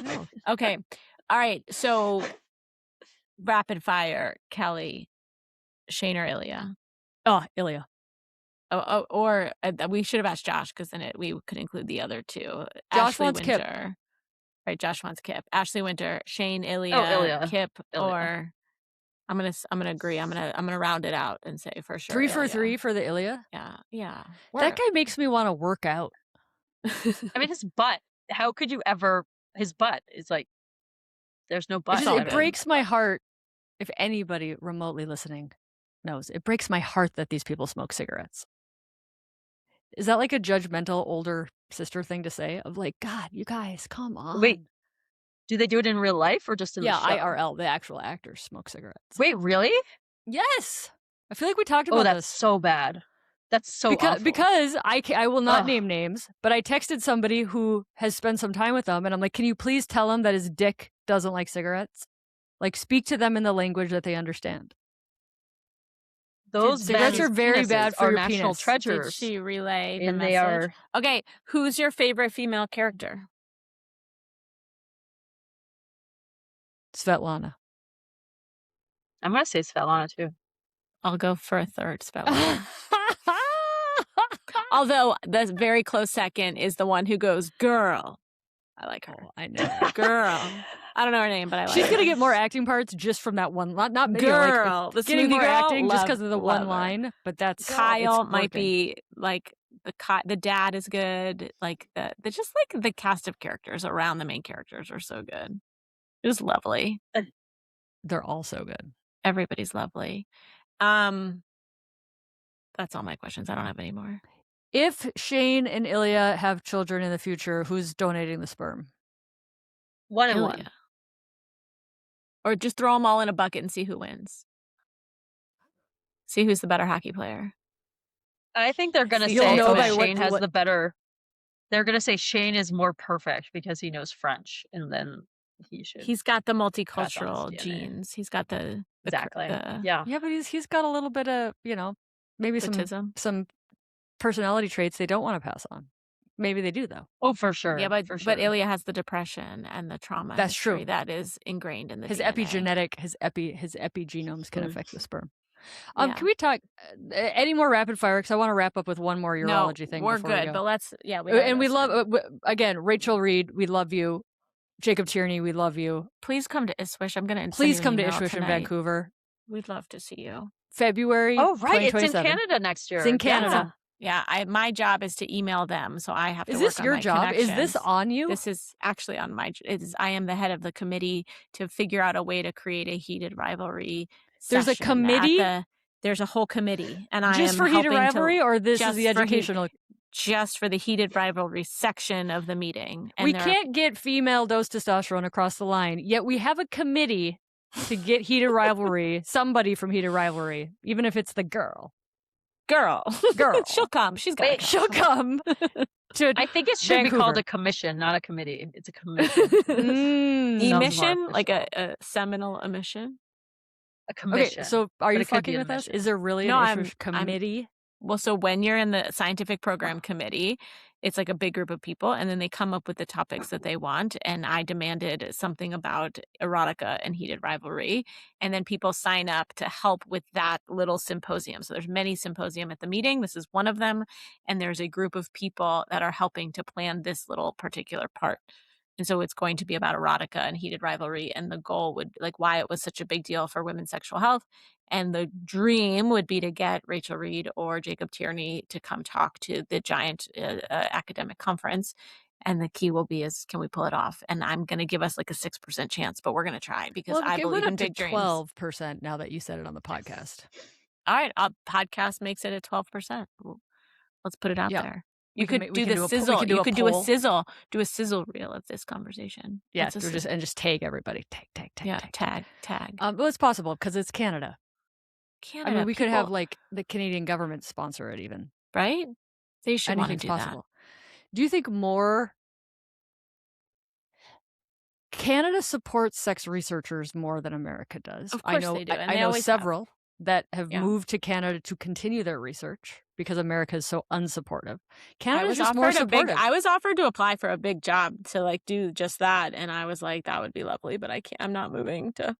No. Okay. All right. So rapid fire, Kelly, Shane or Ilya? Oh, Ilya. Or we should have asked Josh because then we could include the other two. Josh Ashley wants Kip. Winter. Right, Josh wants Kip. Ashley Winter, Shane, Ilya, Ilya. Kip, Ilya. or I'm gonna agree. I'm gonna round it out and say for sure. 3 for Ilya. 3 for the Ilya. Yeah. That guy makes me want to work out. I mean, his butt. How could you ever? His butt is like. There's no butt. It breaks my heart. If anybody remotely listening knows, it breaks my heart that these people smoke cigarettes. Is that like a judgmental older sister thing to say? Of like, God, you guys, come on. Wait, do they do it in real life or just in the show? IRL, the actual actors smoke cigarettes. Wait, really? Yes. I feel like we talked about that's this. so bad. That's so awful. Because I will not name names, but I texted somebody who has spent some time with them, and I'm like, can you please tell him that his dick doesn't like cigarettes? Like, speak to them in the language that they understand. Those cigarettes are very bad for your national penis. treasures. Did she relay the And message? they are. Okay, who's your favorite female character? Svetlana. I'm gonna say Svetlana too. I'll go for a third, Svetlana. Although the very close second is the one who goes, girl. I like her. Oh, I know. Girl. I don't know her name, but I like She's her. going to get more acting parts just from that one line. Not girl. The getting more girl, acting just because of the one her. line, but that's Kyle might be like the dad is good. Like the cast of characters around the main characters are so good. It was lovely. They're all so good. Everybody's lovely. That's all my questions. I don't have any more. If Shane and Ilya have children in the future, who's donating the sperm? 1 and Ilya. 1. Or just throw them all in a bucket and see who wins. See who's the better hockey player. I think they're gonna say Shane has the better. They're gonna say Shane is more perfect because he knows French, and then he should. He's got the multicultural genes. He's got the exactly. Yeah, but he's got a little bit of maybe some personality traits they don't want to pass on. Maybe they do though. Oh, for sure. Yeah, but Ilya has the depression and the trauma. That's true. That is ingrained in the his DNA. epigenetic, his epigenomes can affect the sperm. Can we talk any more rapid fire? Because I want to wrap up with one more urology thing. We're good, but let's we love again Rachel Reed. We love you, Jacob Tierney. We love you. Please come to Ipswich. I'm going to please come to Ipswich in Vancouver. We'd love to see you. February. Oh right, it's in Canada next year. It's in Canada. Yeah, my job is to email them, so I have to. Is this your job? Is this on you? This is actually on my. I am the head of the committee to figure out a way to create a heated rivalry. There's a committee. There's a whole committee, and I just am for heated rivalry, or this is the educational. Just for the heated rivalry section of the meeting. And we can't get female dose testosterone across the line, yet we have a committee to get heated rivalry. Somebody from heated rivalry, even if it's the girl. She'll come. She'll come. I think it should be called a commission, not a committee. It's a commission. Emission, like a seminal emission. A commission. Okay, so are you fucking with us? Is there really an committee? Well, so when you're in the scientific program committee, it's like a big group of people, and then they come up with the topics that they want. And I demanded something about erotica and heated rivalry. And then people sign up to help with that little symposium. So there's many symposium at the meeting. This is one of them. And there's a group of people that are helping to plan this little particular part. And so it's going to be about erotica and heated rivalry. And the goal would why it was such a big deal for women's sexual health. And the dream would be to get Rachel Reed or Jacob Tierney to come talk to the giant academic conference. And the key will be can we pull it off? And I'm going to give us like a 6% chance, but we're going to try because I believe in big dreams. 12% now that you said it on the podcast. All right. Podcast makes it at 12%. Let's put it out there. You could do the sizzle. You could do a sizzle. Do a sizzle reel of this conversation. Yeah, just tag everybody. Tag. Yeah, tag. Well, it's possible because it's Canada. Canada. I mean, we could have like the Canadian government sponsor it, even. Right? They should want to do possible. That. Do you think more? Canada supports sex researchers more than America does. Of course they do. I know several that have Yeah. moved to Canada to continue their research because America is so unsupportive. I Canada's was just more offered supportive. I was offered to apply for a big job to like do just that, and I was like, that would be lovely, but I can't. I'm not moving to.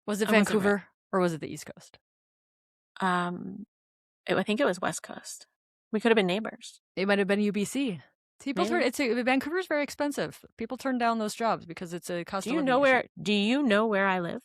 Was it I wasn't Vancouver or was it the East Coast? I think it was West Coast. We could have been neighbors. It might have been UBC. People Maybe. turn. Vancouver's very expensive. People turn down those jobs because it's a cost Do of you living know issue. Do you know where I live?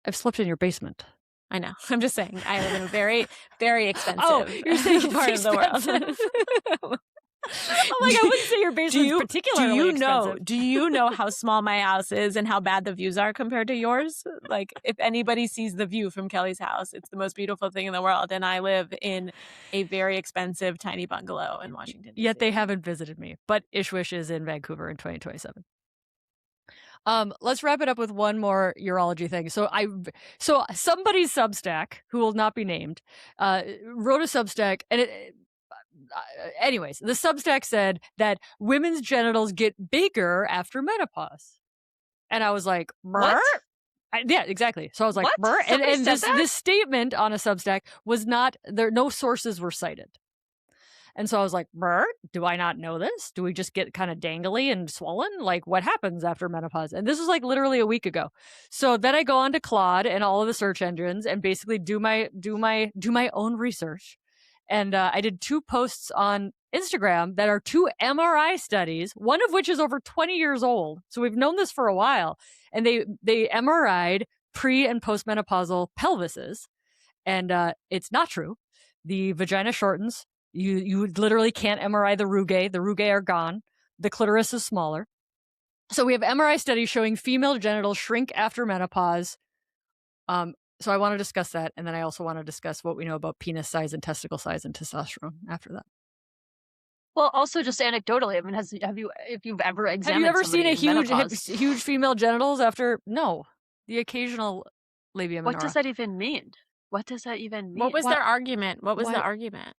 I've slept in your basement. I know. I'm just saying. I live in a very, very expensive you're saying it's part of the world. I'm like, I wouldn't say your basement's particularly expensive. Do you know how small my house is and how bad the views are compared to yours? Like, if anybody sees the view from Kelly's house, it's the most beautiful thing in the world. And I live in a very expensive tiny bungalow in Washington, D.C. Yet they haven't visited me. But Ishwish is in Vancouver in 2027. Let's wrap it up with one more urology thing. So somebody's Substack, who will not be named, wrote a Substack, and anyways, the Substack said that women's genitals get bigger after menopause, and I was like, What? yeah, exactly. So I was like, What? and Somebody said that? this statement on a Substack was not there. No sources were cited. And so I was like, do I not know this? Do we just get kind of dangly and swollen? Like, what happens after menopause? And this was like literally a week ago. So then I go on to Claude and all of the search engines and basically do my own research. And I did 2 posts on Instagram that are 2 MRI studies, one of which is over 20 years old. So we've known this for a while. And they MRI'd pre and postmenopausal pelvises. And it's not true. The vagina shortens. You literally can't MRI the rugae. The rugae are gone. The clitoris is smaller. So we have MRI studies showing female genitals shrink after menopause. So I want to discuss that, and then I also want to discuss what we know about penis size and testicle size and testosterone after that. Well, also just anecdotally, I mean, if you've ever examined, have you ever seen a menopause, huge female genitals after? No, the occasional labia minora. What does that even mean? What does that even mean? What was their argument? What was the argument?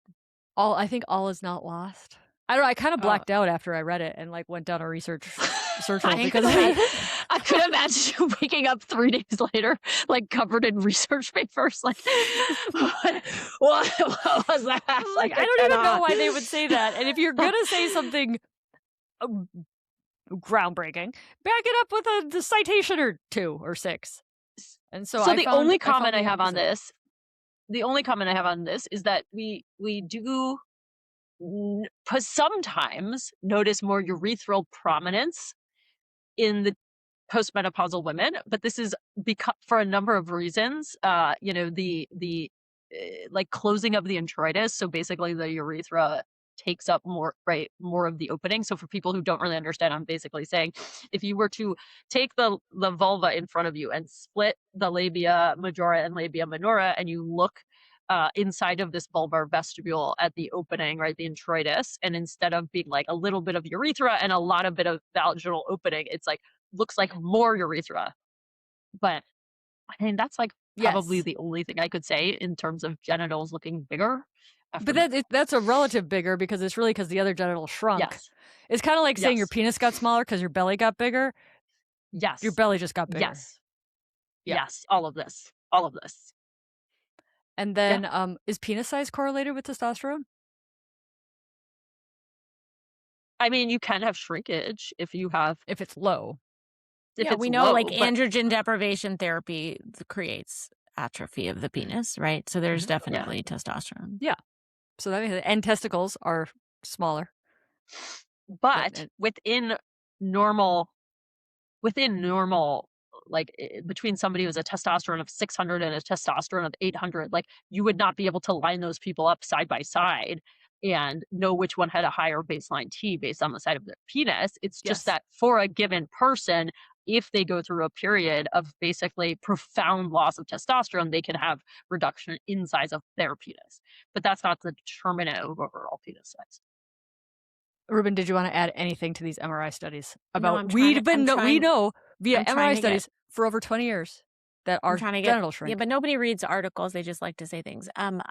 I think all is not lost. I don't know. I kind of blacked out after I read it and like went down a search hole because I could imagine you waking up 3 days later, like covered in research papers. Like, what was that? Like, I don't even know why they would say that. And if you're gonna say something groundbreaking, back it up with a citation or 2 or 6. And so the only comment I have on this is that we do sometimes notice more urethral prominence in the postmenopausal women, but this is because for a number of reasons. The like closing of the introitus, so basically the urethra takes up more of the opening. So for people who don't really understand, I'm basically saying if you were to take the vulva in front of you and split the labia majora and labia minora, and you look inside of this vulvar vestibule at the opening, right, the introitus, and instead of being like a little bit of urethra and a lot of bit of vaginal opening, it's like looks like more urethra. But I mean, that's like probably the only thing I could say in terms of genitals looking bigger. But that's a relative bigger because it's really because the other genital shrunk. Yes. It's kind of like saying your penis got smaller because your belly got bigger. Yes. Your belly just got bigger. Yes. Yeah. Yes. All of this. And then is penis size correlated with testosterone? I mean, you can have shrinkage if it's low. We know like androgen deprivation therapy creates atrophy of the penis, right? So there's definitely testosterone. Yeah. So that means, and testicles are smaller. But within normal, like between somebody who has a testosterone of 600 and a testosterone of 800, like you would not be able to line those people up side by side and know which one had a higher baseline T based on the side of their penis. It's just that for a given person, if they go through a period of basically profound loss of testosterone, they can have reduction in size of their penis. But that's not the determinant of overall penis size. Rubin, did you want to add anything to these MRI studies? No, we know via MRI studies for over 20 years that I'm our trying to get genitals yeah, shrink. but nobody reads articles. They just like to say things. I'm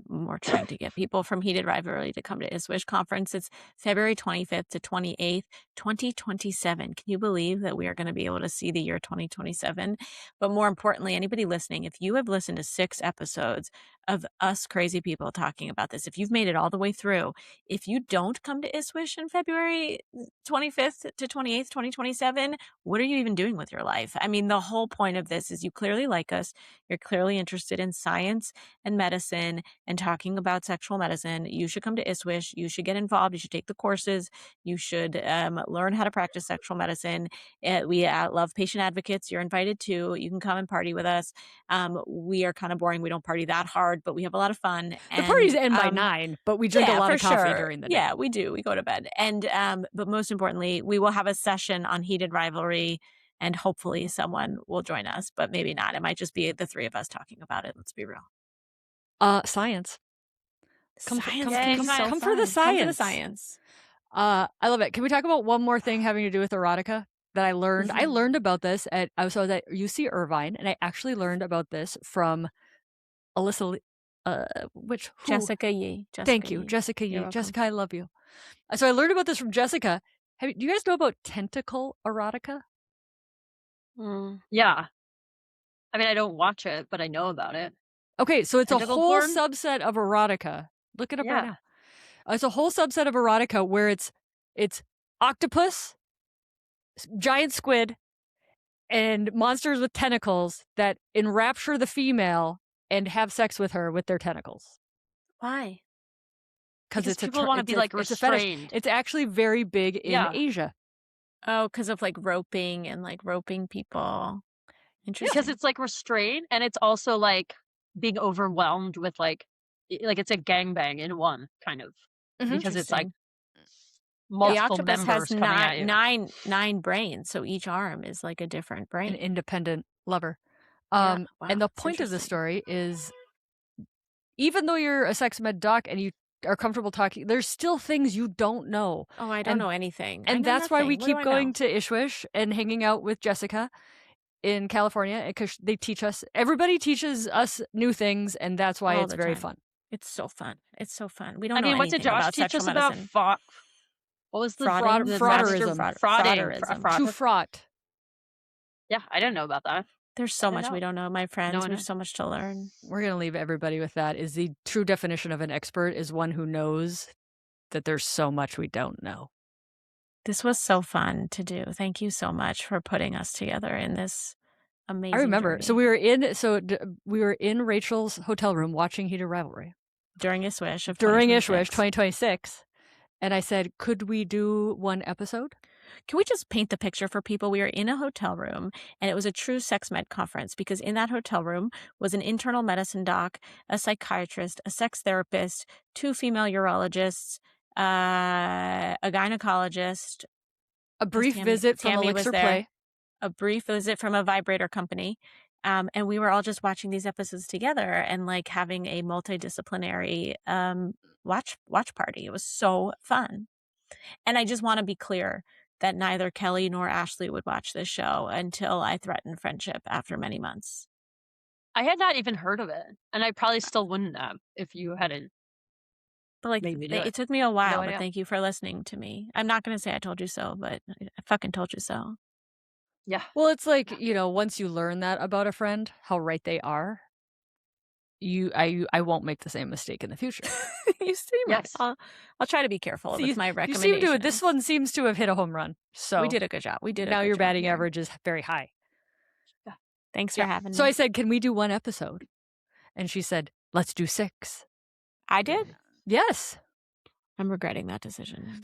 more trying to get people from Heated Rivalry to come to ISWISH conference. It's February 25th to 28th, 2027. Can you believe that we are going to be able to see the year 2027? But more importantly, anybody listening, if you have listened to 6 episodes of us crazy people talking about this, if you've made it all the way through, if you don't come to ISWISH in February 25th to 28th, 2027, what are you even doing with your life? I mean, the whole point of this is you clearly like us. You're clearly interested in science and medicine and talking about sexual medicine. You should come to ISWISH. You should get involved. You should take the courses. You should learn how to practice sexual medicine. We love patient advocates. You're invited too. You can come and party with us. We are kind of boring. We don't party that hard, but we have a lot of fun. The parties end by 9, but we drink a lot of coffee during the day. Yeah, we do. We go to bed. And but most importantly, we will have a session on Heated Rivalry, and hopefully someone will join us, but maybe not. It might just be the 3 of us talking about it. Let's be real. Science. Come for the Come for the science. I love it. Can we talk about one more thing having to do with erotica that I learned? I learned about this I was at UC Irvine, and I actually learned about this from Alyssa. Jessica Yee. Thank you, Jessica Yee. Jessica, I love you. So I learned about this from Jessica. Do you guys know about tentacle erotica? Yeah. I mean, I don't watch it, but I know about it. Okay, so it's Tentacle a whole porn? subset of erotica. Look it up right Yeah. now. It's a whole subset of erotica where it's octopus, giant squid, and monsters with tentacles that enrapture the female and have sex with her with their tentacles. Why? Because it's people want to be like it's a fetish. restrained. It's actually very big in Asia. Oh, because of like roping and like roping people. Interesting. Because it's like restrained, and it's also like being overwhelmed with like it's a gangbang in one kind of. Because it's like multiple the octopus members has coming at you. nine brains, so each arm is like a different brain. An independent lover. Wow, and the point of the story is, even though you're a sex med doc and you are comfortable talking, there's still things you don't know. Oh, I don't know anything. And that's why we keep going to ISWISH and hanging out with Jessica in California, because they teach us. Everybody teaches us new things, and that's why it's very fun. It's so fun. It's so fun. We don't know what anything did Josh about teach us sexual about? medicine. What was the frauderism? Frauderism. To fraught. Yeah, I didn't know about that. There's so much we don't know, my friends. There's so much to learn. We're going to leave everybody with that. Is the true definition of an expert is one who knows that there's so much we don't know. This was so fun to do. Thank you so much for putting us together in this amazing I remember. journey. So we were in Rachel's hotel room watching Heated Rivalry. During ISWISH of During ISWISH 2026. And I said, could we do one episode? Can we just paint the picture for people? We were in a hotel room, and it was a true sex med conference, because in that hotel room was an internal medicine doc, a psychiatrist, a sex therapist, 2 female urologists, a gynecologist, a brief visit from Elixir Play, a brief visit from a vibrator company. And we were all just watching these episodes together and like having a multidisciplinary watch party. It was so fun. And I just want to be clear that neither Kelly nor Ashley would watch this show until I threatened friendship after many months. I had not even heard of it, and I probably still wouldn't have if you hadn't. But like, it took me a while, but thank you for listening to me. I'm not going to say I told you so, but I fucking told you so. Yeah. Well, it's like, once you learn that about a friend, how right they are, I won't make the same mistake in the future. You seem yes. I'll try to be careful with my recommendations. You seem to. This one seems to have hit a home run. So we did a good job. Now your batting average is very high. Yeah. Thanks for having me. So I said, can we do one episode? And she said, let's do 6. I did? Yes. I'm regretting that decision.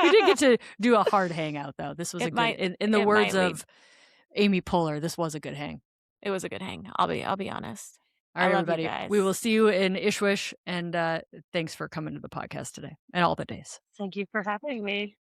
We did get to do a hard hangout, though. This was in the words of Amy Poehler, this was a good hang. It was a good hang. I'll be honest. All right, everybody. We will see you in ISWISH, and thanks for coming to the podcast today and all the days. Thank you for having me.